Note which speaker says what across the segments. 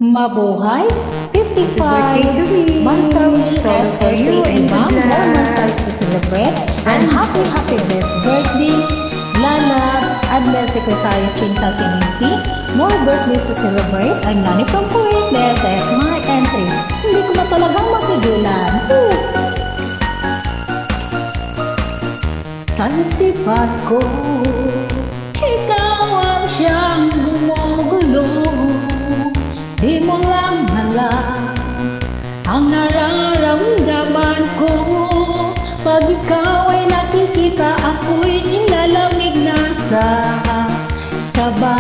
Speaker 1: Mabuhay! 55 months
Speaker 2: Solve for you and
Speaker 1: Imam,
Speaker 2: good
Speaker 1: more
Speaker 2: luck.
Speaker 1: months to celebrate, and happy best birthday, Lala, Admin Secretary Chinta Tininti. More birthdays to celebrate. I'm Nani from Kuwait. Let's at my entry. Hindi ko na talagang mapigilan. Tansipan ko, ikaw ang siyang gumugulo. Di mo lang alam ang nararamdaman ko. Pag ikaw ay nakikita, ako'y nilalamig na sa kaba.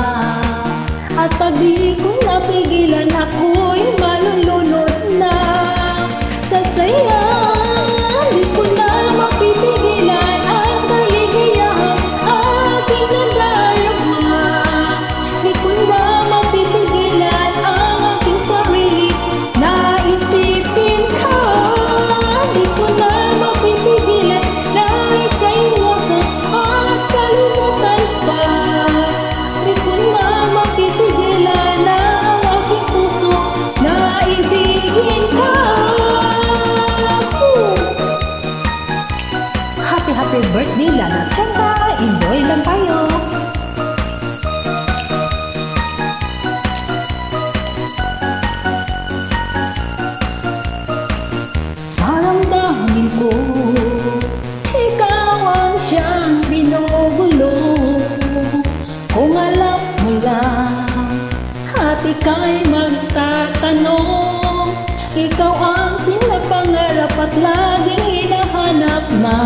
Speaker 1: At pag di ko napigilan, ako'y malulunod na sa saya. Di ko na mapipigilan ang kaligayahang aking nadarama. Di ko na mapipigilan ang aking sarili na isipin ka. Di ko na mapipigilan na ika'y wakas at kalimutan pa. Di ko na mapipigilan na ang aking puso na ibigin ka. Happy birthday, Lala Chanta! Enjoy lang tayo! Sa damdamin ko, ikaw ang siyang binubulo. Kung alam mo lang at ika'y magtatanong, ikaw ang pinapangarap at laging hinahanap na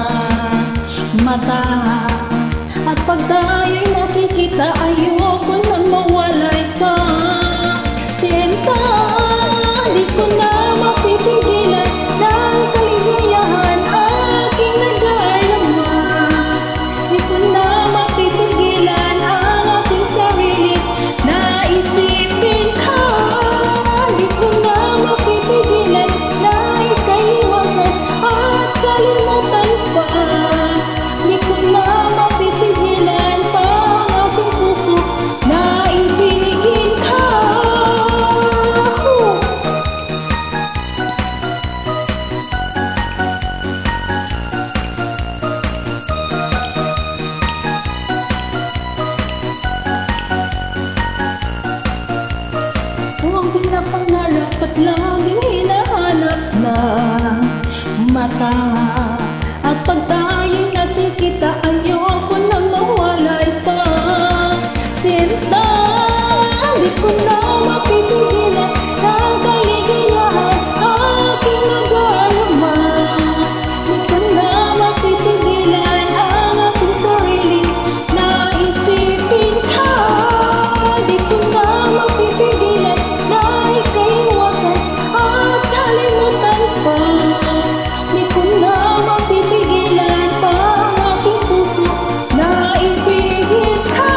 Speaker 1: mata. At pag tayo'y nakikita, ayoko nang mawalay ka. Sinta, di ko na mapipigilan ng kaligayahan aking nadarama. Di ko na mapipigilan ang aking sarili na isipin ka. Di ko na mapipigilan na ika'y wakas at kalimutan pa. Di ko na mapipigilan pa ang aking puso na ibigin ka. Ang pinapangarap at laging hinahanap na mata. At pag tayo'y nakikita, ayoko nang mawalay pa. Sinta, di ko na mapipigilan ang kaligayahan aking nadarama. Di ko na mapipigilan ang aking sarili na isipin ka. Di ko na mapipigilan na ika'y wakas at kalimutan pa. Di ko na mapipigilan pa ang aking puso na ibigin ka.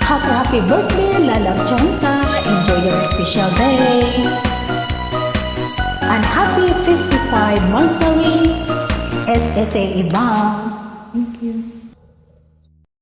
Speaker 1: Happy birthday, Lala Chanta. Enjoy your special day. And happy 55 monthsary SSA Imam.